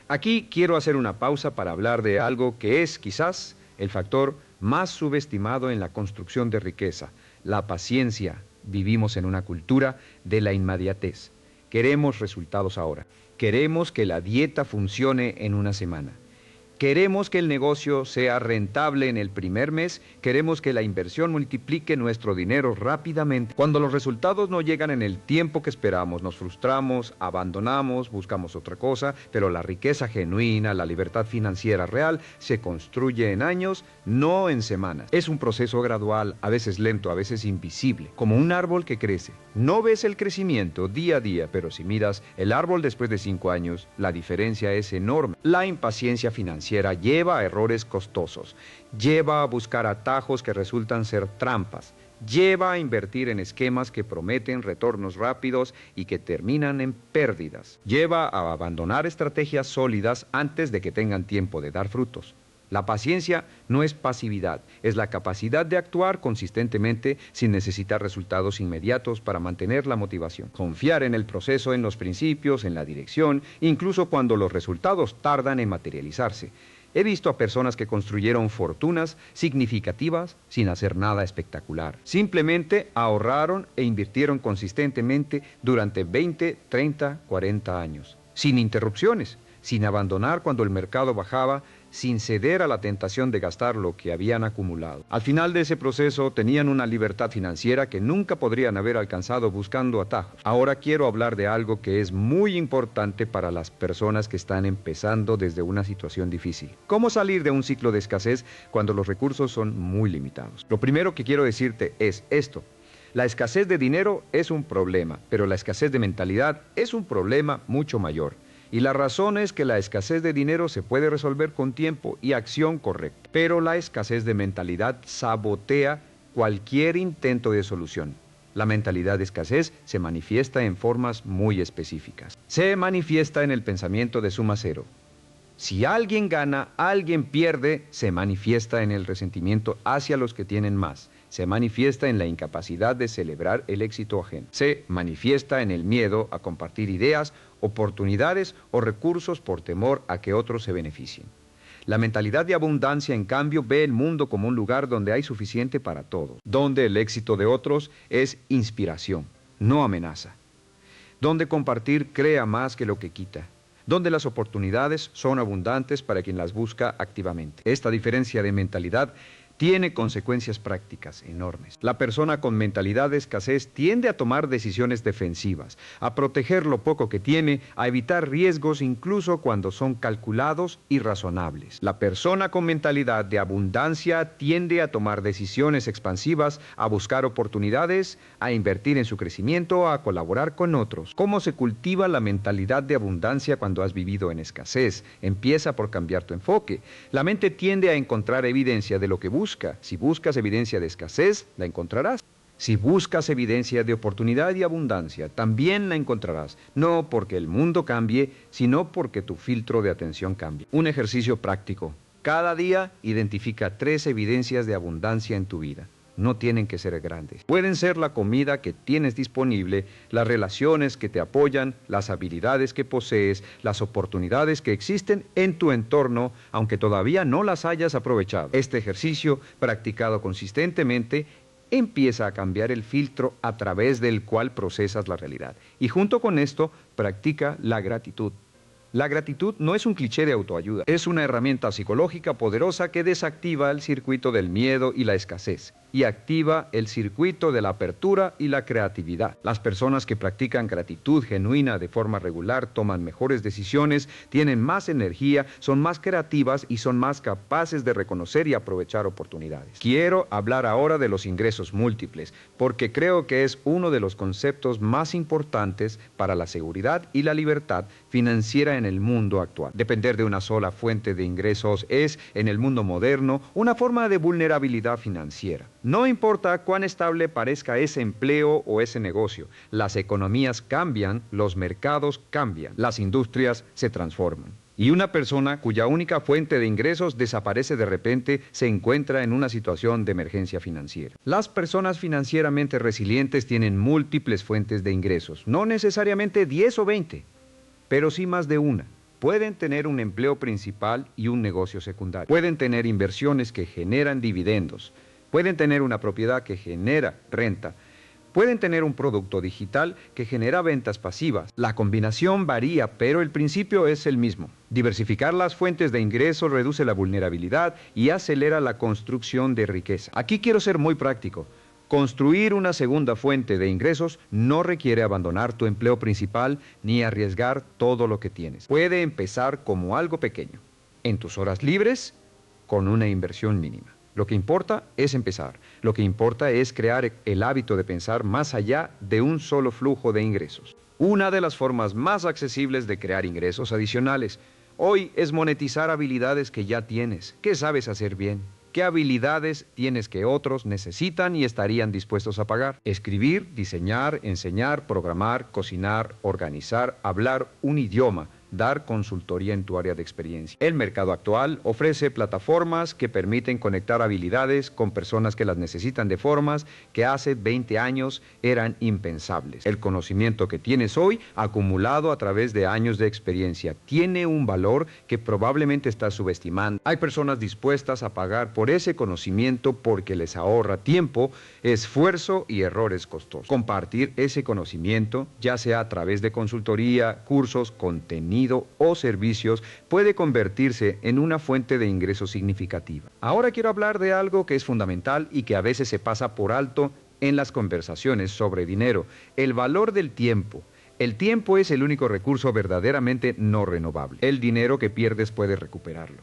Aquí quiero hacer una pausa para hablar de algo que es quizás el factor más subestimado en la construcción de riqueza, la paciencia. Vivimos en una cultura de la inmediatez. Queremos resultados ahora. Queremos que la dieta funcione en una semana. Queremos que el negocio sea rentable en el primer mes. Queremos que la inversión multiplique nuestro dinero rápidamente. Cuando los resultados no llegan en el tiempo que esperamos, nos frustramos, abandonamos, buscamos otra cosa, pero la riqueza genuina, la libertad financiera real, se construye en años, no en semanas. Es un proceso gradual, a veces lento, a veces invisible, como un árbol que crece. No ves el crecimiento día a día, pero si miras el árbol después de 5 años, la diferencia es enorme. La impaciencia financiera lleva a errores costosos, lleva a buscar atajos que resultan ser trampas, lleva a invertir en esquemas que prometen retornos rápidos y que terminan en pérdidas, lleva a abandonar estrategias sólidas antes de que tengan tiempo de dar frutos. La paciencia no es pasividad, es la capacidad de actuar consistentemente sin necesitar resultados inmediatos para mantener la motivación. Confiar en el proceso, en los principios, en la dirección, incluso cuando los resultados tardan en materializarse. He visto a personas que construyeron fortunas significativas sin hacer nada espectacular. Simplemente ahorraron e invirtieron consistentemente durante 20, 30, 40 años, sin interrupciones, sin abandonar cuando el mercado bajaba, sin ceder a la tentación de gastar lo que habían acumulado. Al final de ese proceso tenían una libertad financiera que nunca podrían haber alcanzado buscando atajos. Ahora quiero hablar de algo que es muy importante para las personas que están empezando desde una situación difícil. ¿Cómo salir de un ciclo de escasez cuando los recursos son muy limitados? Lo primero que quiero decirte es esto. La escasez de dinero es un problema, pero la escasez de mentalidad es un problema mucho mayor. Y la razón es que la escasez de dinero se puede resolver con tiempo y acción correcta, pero la escasez de mentalidad sabotea cualquier intento de solución. La mentalidad de escasez se manifiesta en formas muy específicas. Se manifiesta en el pensamiento de suma cero. Si alguien gana, alguien pierde, se manifiesta en el resentimiento hacia los que tienen más. Se manifiesta en la incapacidad de celebrar el éxito ajeno. Se manifiesta en el miedo a compartir ideas, oportunidades o recursos por temor a que otros se beneficien. La mentalidad de abundancia, en cambio, ve el mundo como un lugar donde hay suficiente para todos, donde el éxito de otros es inspiración, no amenaza, donde compartir crea más que lo que quita, donde las oportunidades son abundantes para quien las busca activamente. Esta diferencia de mentalidad tiene consecuencias prácticas enormes. La persona con mentalidad de escasez tiende a tomar decisiones defensivas, a proteger lo poco que tiene, a evitar riesgos incluso cuando son calculados y razonables. La persona con mentalidad de abundancia tiende a tomar decisiones expansivas, a buscar oportunidades, a invertir en su crecimiento, a colaborar con otros. ¿Cómo se cultiva la mentalidad de abundancia cuando has vivido en escasez? Empieza por cambiar tu enfoque. La mente tiende a encontrar evidencia de lo que busca. Si buscas evidencia de escasez, la encontrarás. Si buscas evidencia de oportunidad y abundancia, también la encontrarás. No porque el mundo cambie, sino porque tu filtro de atención cambie. Un ejercicio práctico. Cada día identifica 3 evidencias de abundancia en tu vida. No tienen que ser grandes. Pueden ser la comida que tienes disponible, las relaciones que te apoyan, las habilidades que posees, las oportunidades que existen en tu entorno, aunque todavía no las hayas aprovechado. Este ejercicio, practicado consistentemente, empieza a cambiar el filtro a través del cual procesas la realidad. Y junto con esto, practica la gratitud. La gratitud no es un cliché de autoayuda, es una herramienta psicológica poderosa que desactiva el circuito del miedo y la escasez y activa el circuito de la apertura y la creatividad. Las personas que practican gratitud genuina de forma regular toman mejores decisiones, tienen más energía, son más creativas y son más capaces de reconocer y aprovechar oportunidades. Quiero hablar ahora de los ingresos múltiples, porque creo que es uno de los conceptos más importantes para la seguridad y la libertad financiera en el mundo actual. Depender de una sola fuente de ingresos es, en el mundo moderno, una forma de vulnerabilidad financiera. No importa cuán estable parezca ese empleo o ese negocio, las economías cambian, los mercados cambian, las industrias se transforman. Y una persona cuya única fuente de ingresos desaparece de repente se encuentra en una situación de emergencia financiera. Las personas financieramente resilientes tienen múltiples fuentes de ingresos, no necesariamente 10 o 20, pero sí más de una. Pueden tener un empleo principal y un negocio secundario. Pueden tener inversiones que generan dividendos. Pueden tener una propiedad que genera renta. Pueden tener un producto digital que genera ventas pasivas. La combinación varía, pero el principio es el mismo. Diversificar las fuentes de ingresos reduce la vulnerabilidad y acelera la construcción de riqueza. Aquí quiero ser muy práctico. Construir una segunda fuente de ingresos no requiere abandonar tu empleo principal ni arriesgar todo lo que tienes. Puede empezar como algo pequeño, en tus horas libres, con una inversión mínima. Lo que importa es empezar. Lo que importa es crear el hábito de pensar más allá de un solo flujo de ingresos. Una de las formas más accesibles de crear ingresos adicionales hoy es monetizar habilidades que ya tienes, que sabes hacer bien. ¿Qué habilidades tienes que otros necesitan y estarían dispuestos a pagar? Escribir, diseñar, enseñar, programar, cocinar, organizar, hablar un idioma, dar consultoría en tu área de experiencia. El mercado actual ofrece plataformas que permiten conectar habilidades con personas que las necesitan de formas que hace 20 años eran impensables. El conocimiento que tienes hoy, acumulado a través de años de experiencia, tiene un valor que probablemente estás subestimando. Hay personas dispuestas a pagar por ese conocimiento porque les ahorra tiempo, esfuerzo y errores costosos. Compartir ese conocimiento, ya sea a través de consultoría, cursos, contenido o servicios, puede convertirse en una fuente de ingresos significativa. Ahora quiero hablar de algo que es fundamental y que a veces se pasa por alto en las conversaciones sobre dinero: el valor del tiempo. El tiempo es el único recurso verdaderamente no renovable. El dinero que pierdes puedes recuperarlo.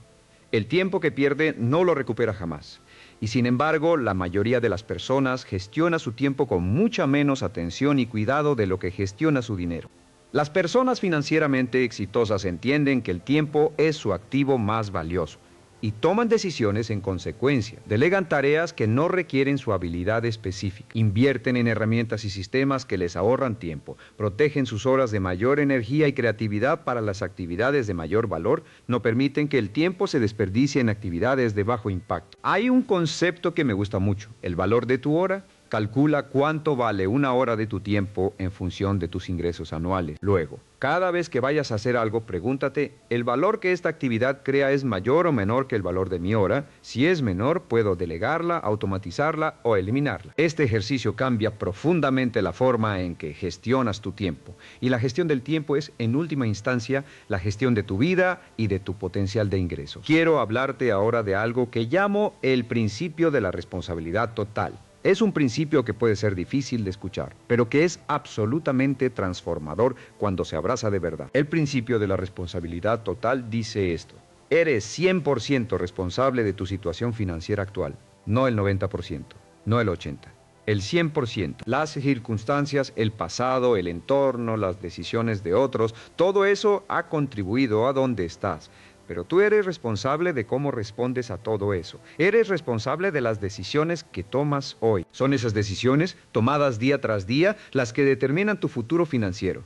El tiempo que pierde no lo recupera jamás. Y sin embargo, la mayoría de las personas gestiona su tiempo con mucha menos atención y cuidado de lo que gestiona su dinero. Las personas financieramente exitosas entienden que el tiempo es su activo más valioso y toman decisiones en consecuencia. Delegan tareas que no requieren su habilidad específica. Invierten en herramientas y sistemas que les ahorran tiempo. Protegen sus horas de mayor energía y creatividad para las actividades de mayor valor. No permiten que el tiempo se desperdicie en actividades de bajo impacto. Hay un concepto que me gusta mucho: el valor de tu hora. Calcula cuánto vale una hora de tu tiempo en función de tus ingresos anuales. Luego, cada vez que vayas a hacer algo, pregúntate: ¿el valor que esta actividad crea es mayor o menor que el valor de mi hora? Si es menor, puedo delegarla, automatizarla o eliminarla. Este ejercicio cambia profundamente la forma en que gestionas tu tiempo. Y la gestión del tiempo es, en última instancia, la gestión de tu vida y de tu potencial de ingresos. Quiero hablarte ahora de algo que llamo el principio de la responsabilidad total. Es un principio que puede ser difícil de escuchar, pero que es absolutamente transformador cuando se abraza de verdad. El principio de la responsabilidad total dice esto: eres 100% responsable de tu situación financiera actual, no el 90%, no el 80%. El 100%. Las circunstancias, el pasado, el entorno, las decisiones de otros, todo eso ha contribuido a donde estás. Pero tú eres responsable de cómo respondes a todo eso. Eres responsable de las decisiones que tomas hoy. Son esas decisiones, tomadas día tras día, las que determinan tu futuro financiero.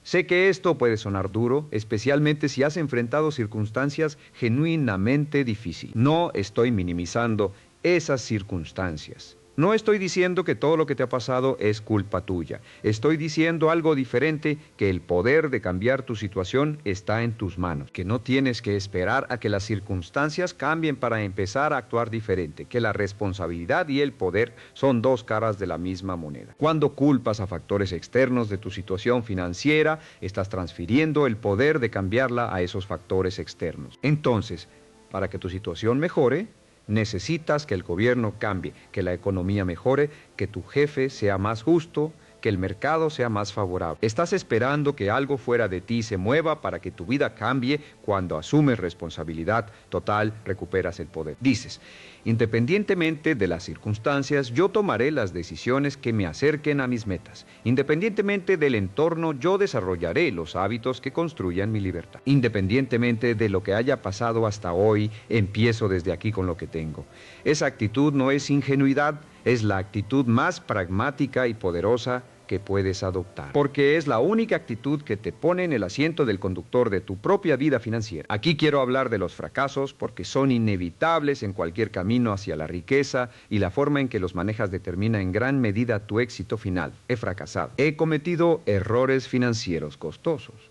Sé que esto puede sonar duro, especialmente si has enfrentado circunstancias genuinamente difíciles. No estoy minimizando esas circunstancias. No estoy diciendo que todo lo que te ha pasado es culpa tuya. Estoy diciendo algo diferente: que el poder de cambiar tu situación está en tus manos, que no tienes que esperar a que las circunstancias cambien para empezar a actuar diferente, que la responsabilidad y el poder son dos caras de la misma moneda. Cuando culpas a factores externos de tu situación financiera, estás transfiriendo el poder de cambiarla a esos factores externos. Entonces, para que tu situación mejore, necesitas que el gobierno cambie, que la economía mejore, que tu jefe sea más justo, que el mercado sea más favorable. Estás esperando que algo fuera de ti se mueva para que tu vida cambie. Cuando asumes responsabilidad total, recuperas el poder. Dices: independientemente de las circunstancias, yo tomaré las decisiones que me acerquen a mis metas. Independientemente del entorno, yo desarrollaré los hábitos que construyan mi libertad. Independientemente de lo que haya pasado hasta hoy, empiezo desde aquí con lo que tengo. Esa actitud no es ingenuidad, es la actitud más pragmática y poderosa que puedes adoptar, porque es la única actitud que te pone en el asiento del conductor de tu propia vida financiera. Aquí quiero hablar de los fracasos porque son inevitables en cualquier camino hacia la riqueza y la forma en que los manejas determina en gran medida tu éxito final. He fracasado. He cometido errores financieros costosos.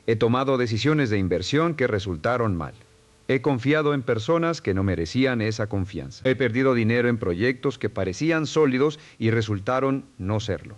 He tomado decisiones de inversión que resultaron mal. He confiado en personas que no merecían esa confianza. He perdido dinero en proyectos que parecían sólidos y resultaron no serlo.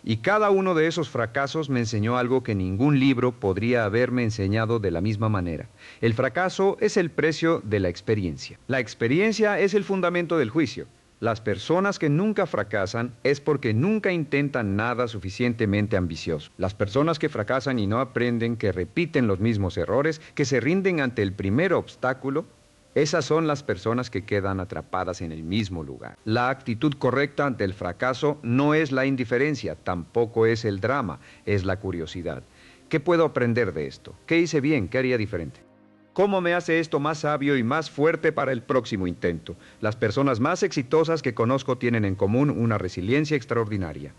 Y cada uno de esos fracasos me enseñó algo que ningún libro podría haberme enseñado de la misma manera. El fracaso es el precio de la experiencia. La experiencia es el fundamento del juicio. Las personas que nunca fracasan es porque nunca intentan nada suficientemente ambicioso. Las personas que fracasan y no aprenden, que repiten los mismos errores, que se rinden ante el primer obstáculo, esas son las personas que quedan atrapadas en el mismo lugar. La actitud correcta ante el fracaso no es la indiferencia, tampoco es el drama, es la curiosidad. ¿Qué puedo aprender de esto? ¿Qué hice bien? ¿Qué haría diferente? ¿Cómo me hace esto más sabio y más fuerte para el próximo intento? Las personas más exitosas que conozco tienen en común una resiliencia extraordinaria.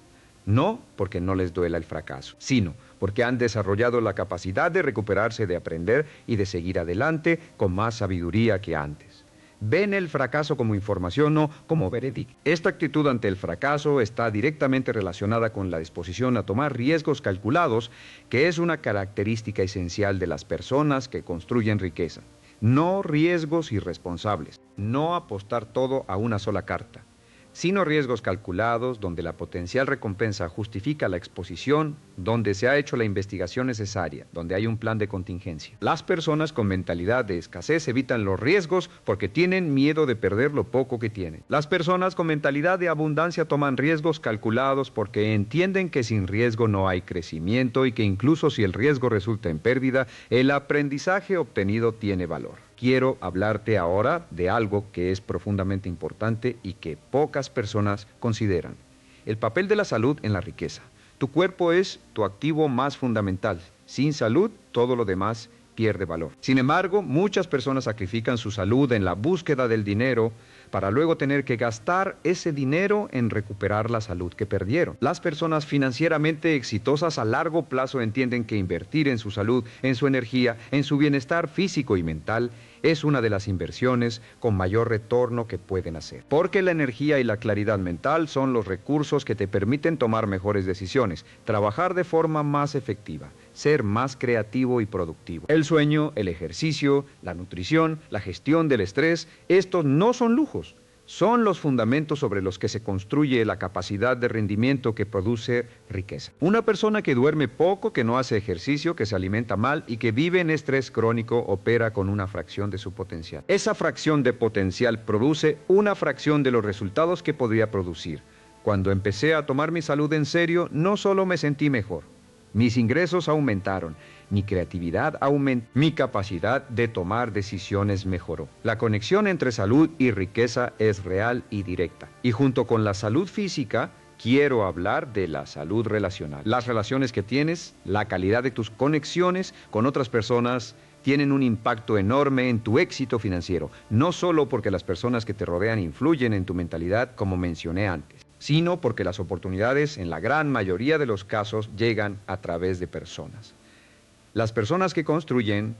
No porque no les duela el fracaso, sino porque han desarrollado la capacidad de recuperarse, de aprender y de seguir adelante con más sabiduría que antes. Ven el fracaso como información, no como veredicto. Esta actitud ante el fracaso está directamente relacionada con la disposición a tomar riesgos calculados, que es una característica esencial de las personas que construyen riqueza. No riesgos irresponsables, no apostar todo a una sola carta, sino riesgos calculados donde la potencial recompensa justifica la exposición, donde se ha hecho la investigación necesaria, donde hay un plan de contingencia. Las personas con mentalidad de escasez evitan los riesgos porque tienen miedo de perder lo poco que tienen. Las personas con mentalidad de abundancia toman riesgos calculados porque entienden que sin riesgo no hay crecimiento y que incluso si el riesgo resulta en pérdida, el aprendizaje obtenido tiene valor. Quiero hablarte ahora de algo que es profundamente importante y que pocas personas consideran: el papel de la salud en la riqueza. Tu cuerpo es tu activo más fundamental. Sin salud, todo lo demás pierde valor. Sin embargo, muchas personas sacrifican su salud en la búsqueda del dinero para luego tener que gastar ese dinero en recuperar la salud que perdieron. Las personas financieramente exitosas a largo plazo entienden que invertir en su salud, en su energía, en su bienestar físico y mental es una de las inversiones con mayor retorno que pueden hacer. Porque la energía y la claridad mental son los recursos que te permiten tomar mejores decisiones, trabajar de forma más efectiva, ser más creativo y productivo. El sueño, el ejercicio, la nutrición, la gestión del estrés, estos no son lujos. Son los fundamentos sobre los que se construye la capacidad de rendimiento que produce riqueza. Una persona que duerme poco, que no hace ejercicio, que se alimenta mal y que vive en estrés crónico opera con una fracción de su potencial. Esa fracción de potencial produce una fracción de los resultados que podría producir. Cuando empecé a tomar mi salud en serio, no solo me sentí mejor, mis ingresos aumentaron, mi creatividad aumentó, mi capacidad de tomar decisiones mejoró. La conexión entre salud y riqueza es real y directa. Y junto con la salud física, quiero hablar de la salud relacional. Las relaciones que tienes, la calidad de tus conexiones con otras personas, tienen un impacto enorme en tu éxito financiero, no solo porque las personas que te rodean influyen en tu mentalidad, como mencioné antes, sino porque las oportunidades, en la gran mayoría de los casos, llegan a través de personas. Las personas que construyen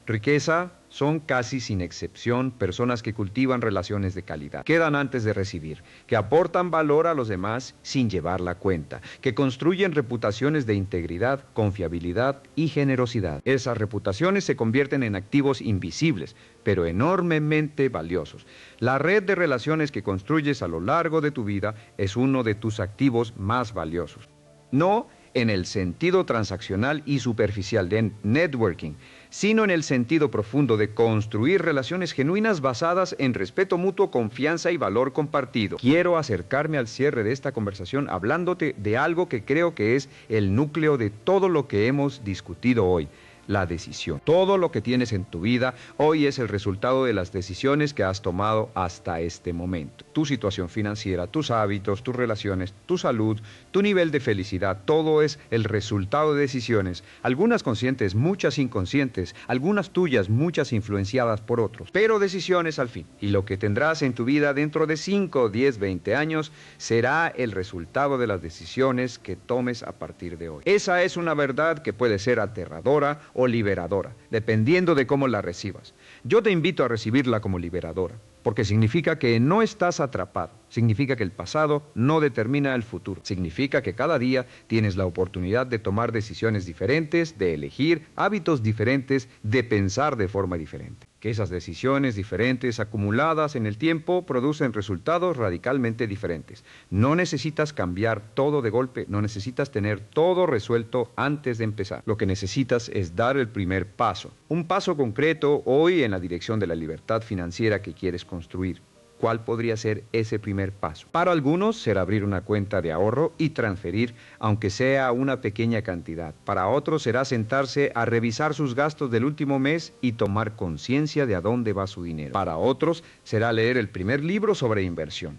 riqueza son casi sin excepción personas que cultivan relaciones de calidad, que dan antes de recibir, que aportan valor a los demás sin llevar la cuenta, que construyen reputaciones de integridad, confiabilidad y generosidad. Esas reputaciones se convierten en activos invisibles, pero enormemente valiosos. La red de relaciones que construyes a lo largo de tu vida es uno de tus activos más valiosos. No en el sentido transaccional y superficial de networking, sino en el sentido profundo de construir relaciones genuinas basadas en respeto mutuo, confianza y valor compartido. Quiero acercarme al cierre de esta conversación hablándote de algo que creo que es el núcleo de todo lo que hemos discutido hoy: la decisión. Todo lo que tienes en tu vida hoy es el resultado de las decisiones que has tomado hasta este momento. Tu situación financiera, tus hábitos, tus relaciones, tu salud, tu nivel de felicidad, todo es el resultado de decisiones, algunas conscientes, muchas inconscientes, algunas tuyas, muchas influenciadas por otros, pero decisiones al fin. Y lo que tendrás en tu vida dentro de 5, 10, 20 años será el resultado de las decisiones que tomes a partir de hoy. Esa es una verdad que puede ser aterradora o liberadora, dependiendo de cómo la recibas. Yo te invito a recibirla como liberadora, porque significa que no estás atrapado, significa que el pasado no determina el futuro, significa que cada día tienes la oportunidad de tomar decisiones diferentes, de elegir hábitos diferentes, de pensar de forma diferente. Que esas decisiones diferentes acumuladas en el tiempo producen resultados radicalmente diferentes. No necesitas cambiar todo de golpe, no necesitas tener todo resuelto antes de empezar. Lo que necesitas es dar el primer paso, un paso concreto hoy en la dirección de la libertad financiera que quieres construir. ¿Cuál podría ser ese primer paso? Para algunos será abrir una cuenta de ahorro y transferir, aunque sea una pequeña cantidad. Para otros será sentarse a revisar sus gastos del último mes y tomar conciencia de a dónde va su dinero. Para otros será leer el primer libro sobre inversión.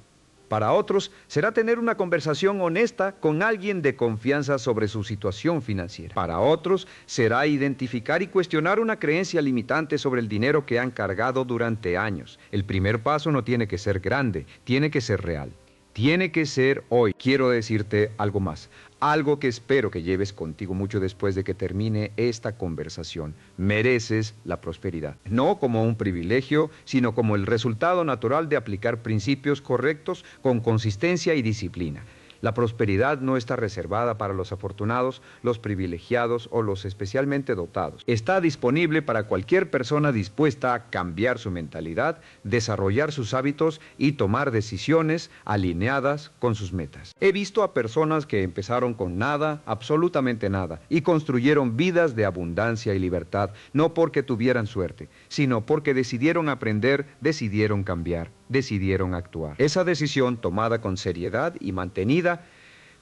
Para otros será tener una conversación honesta con alguien de confianza sobre su situación financiera. Para otros será identificar y cuestionar una creencia limitante sobre el dinero que han cargado durante años. El primer paso no tiene que ser grande, tiene que ser real. Tiene que ser hoy. Quiero decirte algo más, algo que espero que lleves contigo mucho después de que termine esta conversación. Mereces la prosperidad, no como un privilegio, sino como el resultado natural de aplicar principios correctos con consistencia y disciplina. La prosperidad no está reservada para los afortunados, los privilegiados o los especialmente dotados. Está disponible para cualquier persona dispuesta a cambiar su mentalidad, desarrollar sus hábitos y tomar decisiones alineadas con sus metas. He visto a personas que empezaron con nada, absolutamente nada, y construyeron vidas de abundancia y libertad, no porque tuvieran suerte, sino porque decidieron aprender, decidieron cambiar, decidieron actuar. Esa decisión tomada con seriedad y mantenida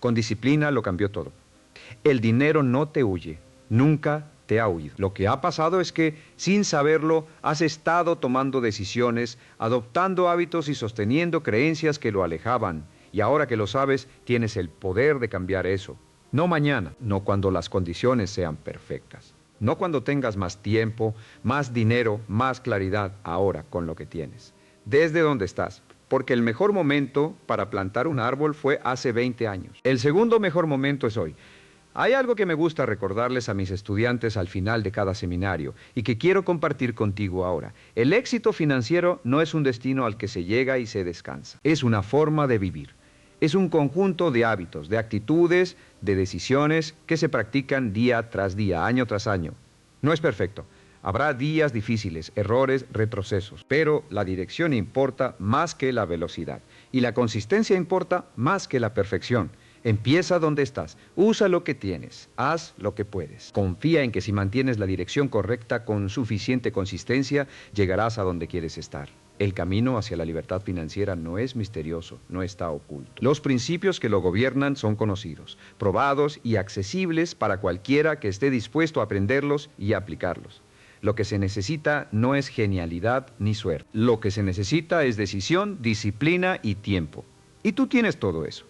con disciplina lo cambió todo. El dinero no te huye, nunca te ha huido. Lo que ha pasado es que, sin saberlo, has estado tomando decisiones, adoptando hábitos y sosteniendo creencias que lo alejaban. Y ahora que lo sabes, tienes el poder de cambiar eso. No mañana, no cuando las condiciones sean perfectas. No cuando tengas más tiempo, más dinero, más claridad, ahora con lo que tienes. Desde donde estás. Porque el mejor momento para plantar un árbol fue hace 20 años. El segundo mejor momento es hoy. Hay algo que me gusta recordarles a mis estudiantes al final de cada seminario y que quiero compartir contigo ahora. El éxito financiero no es un destino al que se llega y se descansa. Es una forma de vivir. Es un conjunto de hábitos, de actitudes, de decisiones que se practican día tras día, año tras año. No es perfecto. Habrá días difíciles, errores, retrocesos, pero la dirección importa más que la velocidad y la consistencia importa más que la perfección. Empieza donde estás, usa lo que tienes, haz lo que puedes. Confía en que si mantienes la dirección correcta con suficiente consistencia, llegarás a donde quieres estar. El camino hacia la libertad financiera no es misterioso, no está oculto. Los principios que lo gobiernan son conocidos, probados y accesibles para cualquiera que esté dispuesto a aprenderlos y aplicarlos. Lo que se necesita no es genialidad ni suerte. Lo que se necesita es decisión, disciplina y tiempo. Y tú tienes todo eso.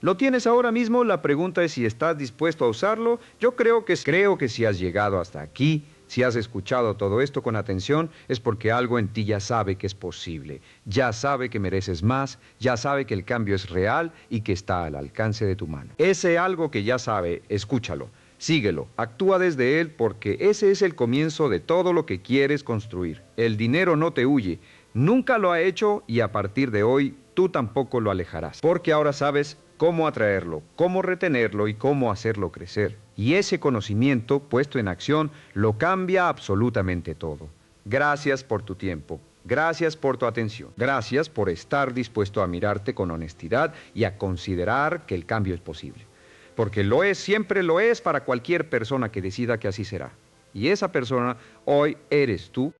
¿Lo tienes ahora mismo? La pregunta es si estás dispuesto a usarlo. Yo creo que si has llegado hasta aquí, si has escuchado todo esto con atención, es porque algo en ti ya sabe que es posible. Ya sabe que mereces más, ya sabe que el cambio es real y que está al alcance de tu mano. Ese algo que ya sabe, escúchalo. Síguelo, actúa desde él porque ese es el comienzo de todo lo que quieres construir. El dinero no te huye, nunca lo ha hecho y a partir de hoy tú tampoco lo alejarás. Porque ahora sabes cómo atraerlo, cómo retenerlo y cómo hacerlo crecer. Y ese conocimiento puesto en acción lo cambia absolutamente todo. Gracias por tu tiempo. Gracias por tu atención. Gracias por estar dispuesto a mirarte con honestidad y a considerar que el cambio es posible. Porque lo es, siempre lo es para cualquier persona que decida que así será. Y esa persona hoy eres tú.